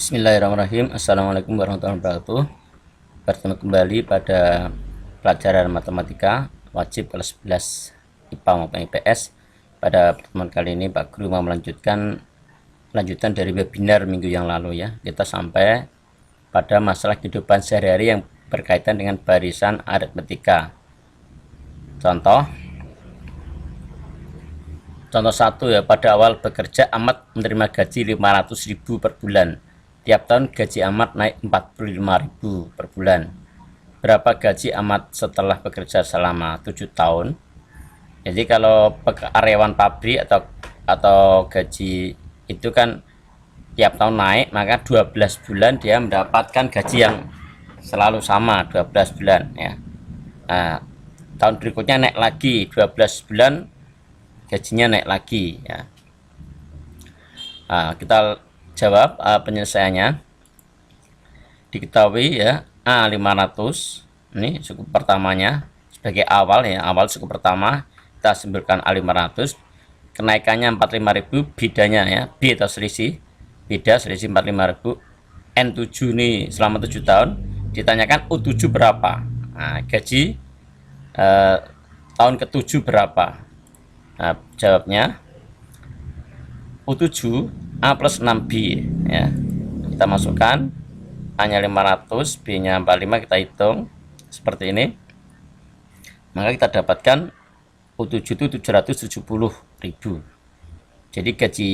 Bismillahirrahmanirrahim. Assalamualaikum warahmatullahi wabarakatuh. Bertemu kembali pada pelajaran matematika wajib kelas 11 IPA maupun IPS. Pada pertemuan kali ini Pak Guru mau lanjutan dari webinar minggu yang lalu ya. Kita sampai pada masalah kehidupan sehari-hari yang berkaitan dengan barisan aritmetika. Contoh satu ya, pada awal bekerja Ahmad menerima gaji 500.000 per bulan. Tiap tahun gaji Ahmad naik 45.000 per bulan. Berapa gaji Ahmad setelah bekerja selama 7 tahun? Jadi kalau karyawan pabrik atau gaji itu kan tiap tahun naik, maka 12 bulan dia mendapatkan gaji yang selalu sama, 12 bulan ya. Nah, tahun berikutnya naik lagi 12 bulan, gajinya naik lagi ya. Nah, kita jawab penyelesaiannya. Diketahui ya, A 500 ini suku pertamanya sebagai awal ya, awal suku pertama kita simpulkan A 500, kenaikannya 45.000, bedanya ya, B atau selisih, beda selisih 45.000. N7 ini selama 7 tahun, ditanyakan U7 berapa. Nah, gaji tahun ke-7 berapa? Nah, jawabnya U7 A plus 6B ya. Kita masukkan A nya 500, B nya 45, kita hitung seperti ini. Maka kita dapatkan U7 itu 770.000. Jadi gaji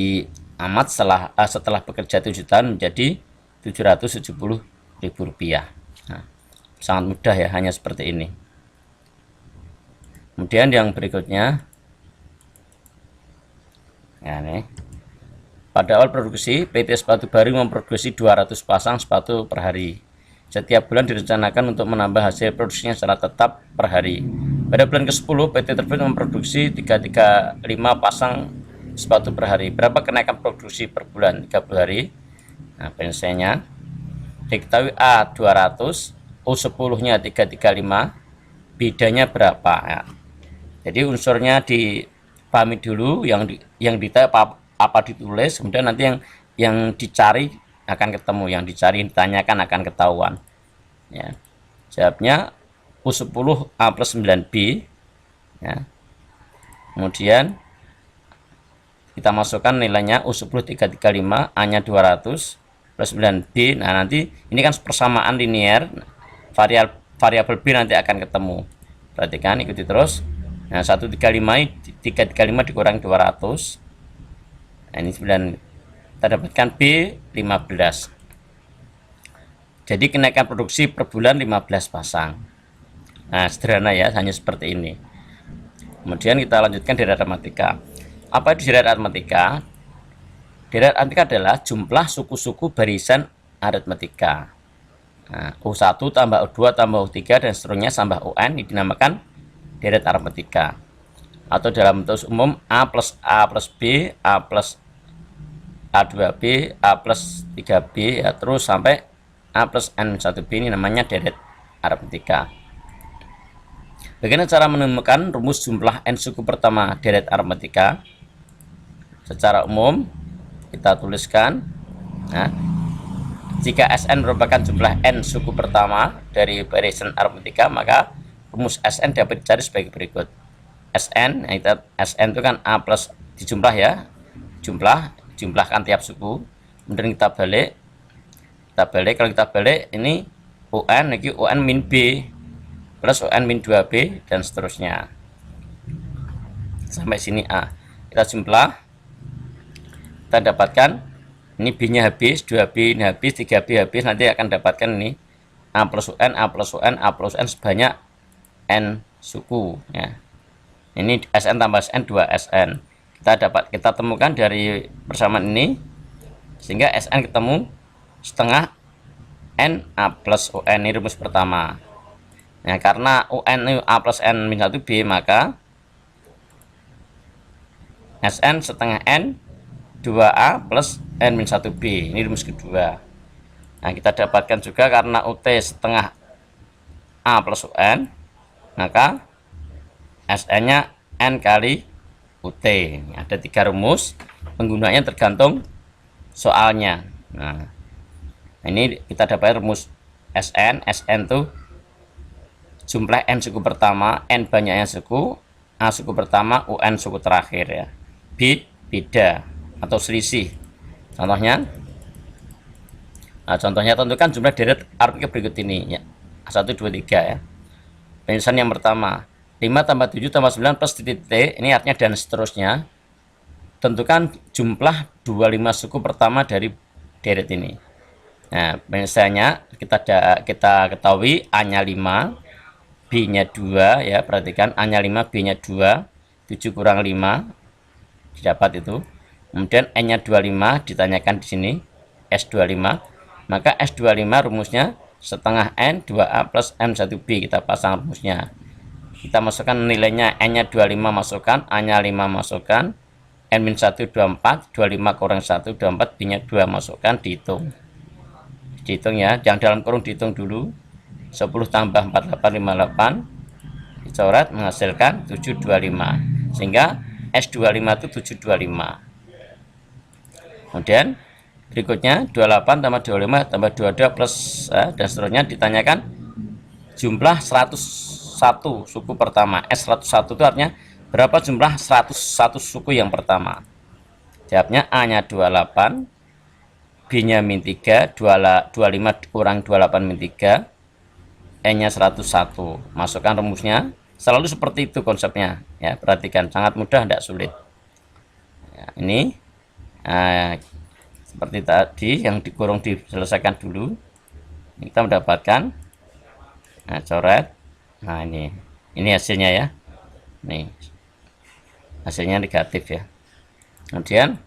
Ahmad setelah bekerja 7 tahun menjadi 770.000 rupiah. Nah, sangat mudah ya, hanya seperti ini. Kemudian yang berikutnya ya, nih. Pada awal produksi, PT Sepatu Baru memproduksi 200 pasang sepatu per hari. Setiap bulan direncanakan untuk menambah hasil produksinya secara tetap per hari. Pada bulan ke-10, PT tersebut memproduksi 335 pasang sepatu per hari. Berapa kenaikan produksi per bulan? 30 hari. Nah, penyelesaiannya diketahui A 200, U10-nya 335, bedanya berapa ya. Jadi unsurnya dipahami dulu, yang ditanya apa ditulis, kemudian nanti yang dicari akan ketemu, yang dicari ditanyakan akan ketahuan ya. Jawabnya U10 A plus 9B ya. Kemudian kita masukkan nilainya U10 335, A nya 200 plus 9B. Nah, nanti ini kan persamaan linear, variabel B nanti akan ketemu. Perhatikan, ikuti terus. Nah, 335 dikurangi 200. Nah, ini 9, kita dapatkan B 15. Jadi kenaikan produksi per bulan 15 pasang. Nah, sederhana ya, hanya seperti ini. Kemudian kita lanjutkan dari aritmatika. Apa itu dari aritmatika? Dari aritmatika adalah jumlah suku-suku barisan aritmatika. Nah, U1 tambah U2 tambah U3 dan seterusnya tambah UN ini dinamakan deret aritmatika. Atau dalam bentuk umum A plus B, A plus A2B, A plus 3B ya, terus sampai A plus N1B, ini namanya deret aritmatika. Bagaimana cara menemukan rumus jumlah N suku pertama deret aritmatika? Secara umum kita tuliskan, nah, jika Sn merupakan jumlah N suku pertama dari barisan aritmatika, maka rumus Sn dapat dicari sebagai berikut. Sn, Sn itu kan A plus dijumlah ya, jumlahkan tiap suku, kemudian kita balik, kalau kita balik ini UN, lagi UN min B plus UN min 2B dan seterusnya sampai sini A. Kita jumlah, kita dapatkan ini B nya habis, 2B ini habis, 3B habis, nanti akan dapatkan ini A plus UN, A plus UN, A plus UN sebanyak N suku ya. Ini Sn tambah Sn 2Sn. Kita temukan dari persamaan ini, sehingga Sn ketemu setengah N A plus UN, ini rumus pertama. Nah, karena UN ini A plus N min 1B, maka Sn setengah N 2A plus N min 1B, ini rumus kedua. Nah, kita dapatkan juga karena UT setengah A plus UN, maka Sn nya N kali UT. Ada 3 rumus, penggunaannya tergantung soalnya. Nah, Nah, ini kita dapat rumus Sn. Sn tuh jumlah n suku pertama, n banyaknya suku, a suku pertama, un suku terakhir ya. B beda atau selisih. Contohnya, contohnya tentukan jumlah deret aritmetika berikut ini ya. 1, 2, 3 ya. Penyelesaian yang pertama, 5 tambah 7 tambah 9 plus titik-titik, ini artinya dan seterusnya. Tentukan jumlah 25 suku pertama dari deret ini. Nah, penyelesaiannya kita ketahui A-nya 5, B-nya 2 ya, perhatikan A-nya 5, B-nya 2, 7 kurang 5 didapat itu. Kemudian N-nya 25 ditanyakan di sini, S25. Maka S25 rumusnya setengah N 2A plus M1B, kita pasang rumusnya. Kita masukkan nilainya, N-nya 25 masukkan, A-nya 5 masukkan, N-1 24, 25 kurang 1 24, B-nya 2 masukkan, dihitung ya, yang dalam kurung dihitung dulu. 10 tambah 48 58 dicoret menghasilkan 725, sehingga S25 itu 725. Kemudian berikutnya 28 tambah 25 tambah 22 plus dan seterusnya, ditanyakan jumlah 101 suku pertama. S101 itu artinya berapa jumlah 101 suku yang pertama. Jawabnya A-nya 28, B-nya min 3, 25 kurang 28 min 3, N-nya 101. Masukkan rumusnya. Selalu seperti itu konsepnya ya, perhatikan, sangat mudah, tidak sulit ya. Ini seperti tadi yang dikurung diselesaikan dulu, kita mendapatkan, nah coret, nah ini hasilnya ya, nih hasilnya negatif ya. Kemudian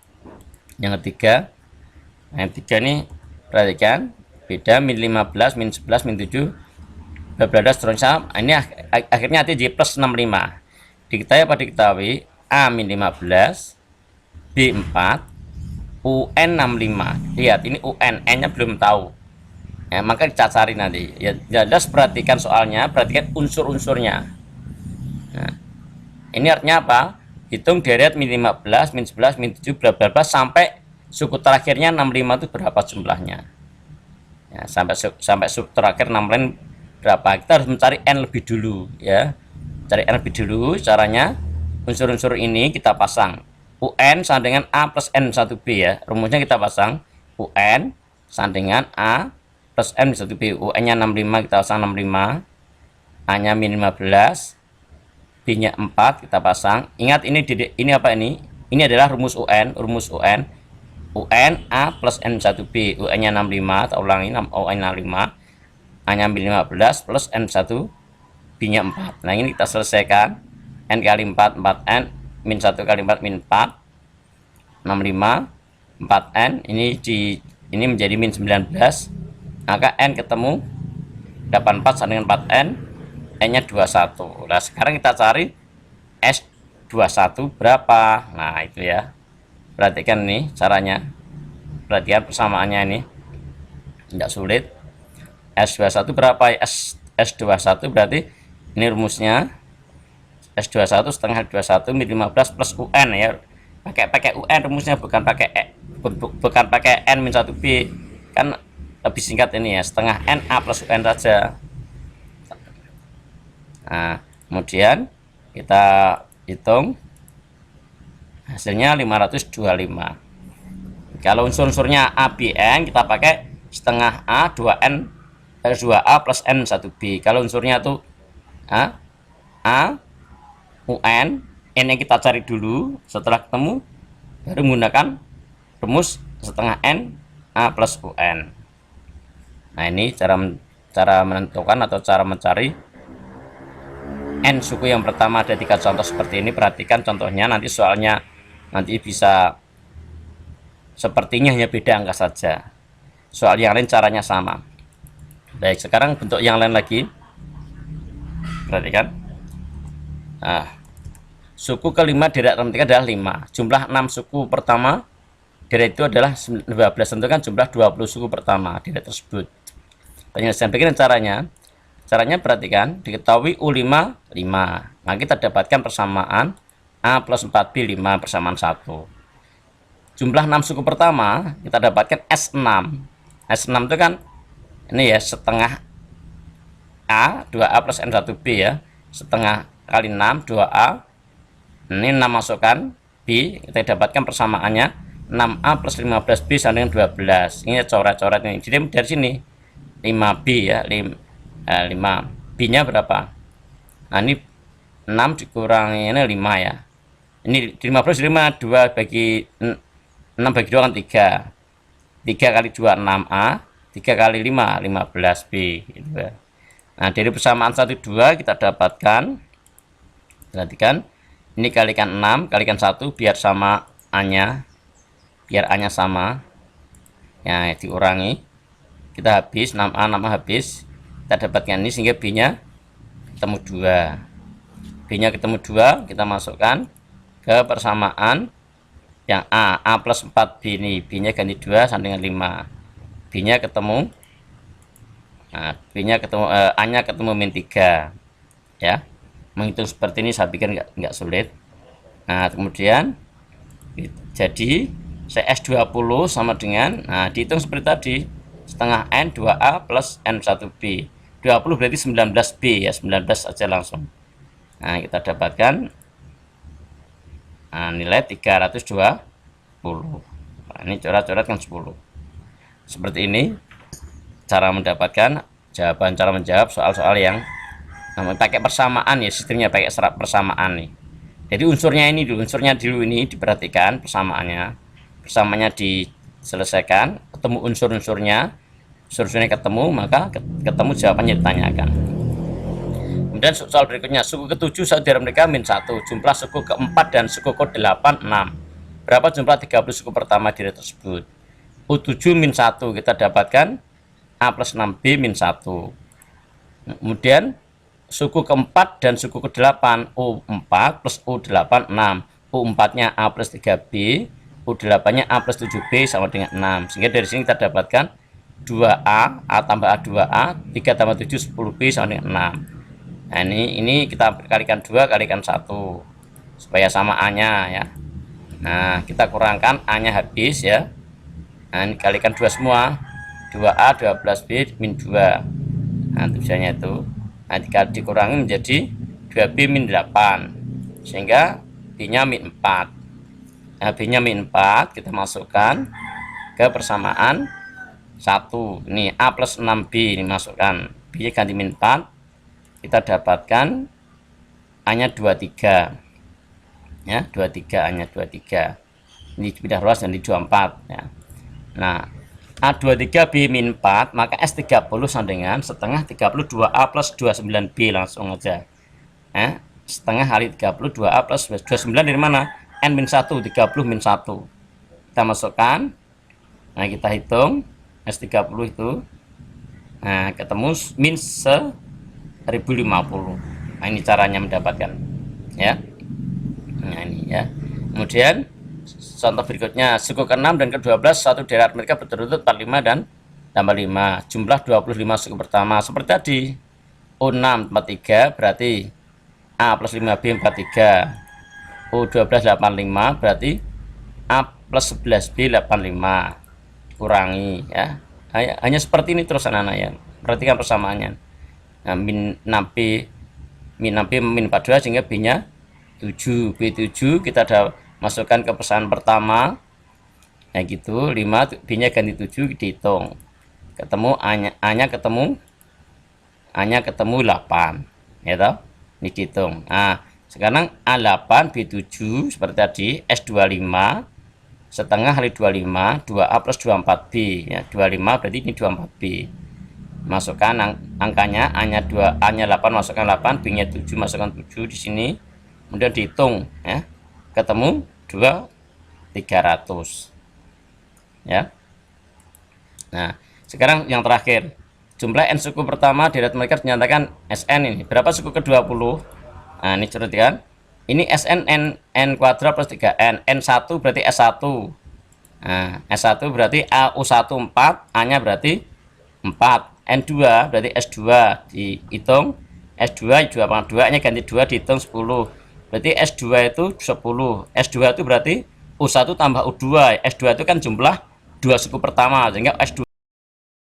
yang ketiga, nah, yang ketiga ini perhatikan, beda min 15 min 11 min 7 berada seterusnya. Ini akhirnya nanti J plus 65. Diketahui apa diketahui, A min 15, B 4, UN 65. Lihat ini UN, N nya belum tahu ya, maka kita cari nanti ya. Jelas perhatikan soalnya, perhatikan unsur-unsurnya. Nah, ini artinya apa, hitung deret min 15 min 11 min 7 bla bla bla sampai suku terakhirnya 65 itu berapa jumlahnya ya, sampai suku terakhir 65 berapa. Kita harus mencari N lebih dulu ya, cari N lebih dulu. Caranya unsur-unsur ini kita pasang, UN sama dengan A plus N1B ya. Rumusnya kita pasang UN sama dengan A plus N1B. UN nya 65, kita pasang 65, A nya min 15, B nya 4, kita pasang. Ingat ini apa ini? Ini adalah rumus UN. UN A plus N1B, UN nya 65, kita ulangi, UN 65, A nya min 15 plus N1, B nya 4. Nah ini kita selesaikan, N kali 4 4N, min 1 kali 4 min 4, 65, 4N, ini menjadi min 19, maka N ketemu 84 sama dengan 4N, N nya 21. Nah sekarang kita cari S21 berapa. Nah itu ya, perhatikan nih caranya, perhatikan persamaannya, ini tidak sulit. S21 berapa ya? S21 berarti ini rumusnya S21 setengah 21 min 15 plus UN ya. Pakai UN rumusnya, bukan pakai N min 1B, kan lebih singkat ini ya, setengah N A plus UN saja. Nah kemudian kita hitung hasilnya 525. Kalau unsur-unsurnya A, B, N, kita pakai setengah A 2N 2A plus N 1B. Kalau unsurnya tuh A, UN, N yang kita cari dulu, setelah ketemu baru menggunakan rumus setengah N A plus UN. Nah ini cara menentukan atau cara mencari N suku yang pertama. Ada 3 contoh seperti ini, perhatikan contohnya, nanti soalnya nanti bisa sepertinya hanya beda angka saja, soal yang lain caranya sama. Baik, sekarang bentuk yang lain lagi, perhatikan. Nah, suku kelima deret aritmetika adalah 5. Jumlah 6 suku pertama deret itu adalah 12. Tentukan jumlah 20 suku pertama deret tersebut. Penyelesaian begini caranya. Caranya perhatikan, diketahui U5 5. Nah, kita dapatkan persamaan A plus 4B 5 persamaan 1. Jumlah 6 suku pertama kita dapatkan S6. S6 itu kan ini ya, setengah A 2A plus N1B ya, setengah kali 6 2A, ini 6 masukkan B, kita dapatkan persamaannya 6A plus 15B sama dengan 12. Ini coret-coret ini, jadi dari sini 5B ya, 5B nya berapa? Nah ini 6 dikurangi ini 5 ya, ini 15 5, 2 bagi 6 bagi 2 kan 3 kali 2 6A, 3 kali 5 15B gitu ya. Nah dari persamaan 1 2 kita dapatkan, perhatikan ini kalikan 6 kalikan 1 biar sama A nya, biar A nya sama ya, diurangi, kita habis 6A 6A habis, kita dapatkan ini sehingga B nya ketemu 2, B nya ketemu 2, kita masukkan ke persamaan yang A plus 4B ini, B nya ganti 2 sama dengan 5, B nya ketemu, nah B nya ketemu, A nya ketemu min 3 ya. Menghitung seperti ini saya pikir nggak sulit. Nah kemudian jadi CS20 sama dengan, nah dihitung seperti tadi, setengah N 2A plus N1B, 20 berarti 19B ya, 19 aja langsung. Nah kita dapatkan nilai 320. Nah, ini coret-coret kan 10. Seperti ini cara mendapatkan jawaban, cara menjawab soal-soal yang pakai persamaan ya, sistemnya pakai serap persamaan nih. Jadi unsurnya dulu ini diperhatikan, persamaannya diselesaikan, ketemu unsur-unsurnya ketemu, maka ketemu jawabannya ditanyakan. Kemudian soal berikutnya, suku ke-7 saudara mereka min 1, jumlah suku ke-4 dan suku ke-8 6. Berapa jumlah 30 suku pertama diri tersebut? U7 min 1 kita dapatkan A plus 6B min 1. Kemudian suku ke-4 dan suku ke-8 U4 plus U8 6. U4 nya A plus 3B, U8 nya A plus 7B sama dengan 6. Sehingga dari sini kita dapatkan 2A, A tambah A 2A, 3 tambah 7 10B sama dengan 6. Nah ini kita kalikan 2 kalikan 1 supaya sama A nya ya. Nah kita kurangkan A nya habis ya. Nah ini kalikan 2 semua, 2A 12B min 2. Nah tujuannya itu, nah jika dikurangi menjadi 2B min 8 sehingga B nya min 4. Nah B nya min 4 kita masukkan ke persamaan 1, ini A plus 6B ini masukkan, B nya ganti min 4, kita dapatkan A nya 23 ya, 23, A nya 23, ini pindah ruas dan di 24 ya. Nah A23B min 4 maka S30 sama dengan setengah 32A plus 29B, langsung aja ya, setengah kali 32A plus 29 dari mana? N min 1, 30 min 1 kita masukkan. Nah kita hitung S30 itu, nah ketemu min 1050. Nah ini caranya mendapatkan ya. Nah ini ya. Kemudian contoh berikutnya, suku ke-6 dan ke-12 satu daerah mereka berturut-turut 45 dan tambah 5, jumlah 25 suku pertama. Seperti tadi U6 43 berarti A plus 5B 43, U12 85 berarti A plus 11B 85, kurangi ya. Hanya seperti ini terus anak-anak ya, perhatikan persamaannya. Nah, min 6B min 42 sehingga B nya 7, B7 kita ada masukkan ke pesan pertama nah gitu, 5 B nya ganti 7, dihitung ketemu A nya ketemu 8 ya toh, ini dihitung. Nah sekarang A8 B7 seperti tadi, S25 setengah kali 25 2A plus 24B ya, 25 berarti ini 24B, masukkan angkanya, A nya 8 masukkan 8, B nya 7 masukkan 7 di sini, kemudian dihitung ya, ketemu 300 ya. Nah sekarang yang terakhir, jumlah N suku pertama daerah mereka dinyatakan SN ini, berapa suku ke-20? Nah ini perhatikan, ini SN N kuadrat plus 3N, N1 berarti S1, nah S1 berarti AU1 4, A nya berarti 4, N2 berarti S2, dihitung S2 2 nya ganti 2, dihitung 10, berarti S2 itu 10, S2 itu berarti U1 tambah U2, S2 itu kan jumlah 2 suku pertama sehingga S2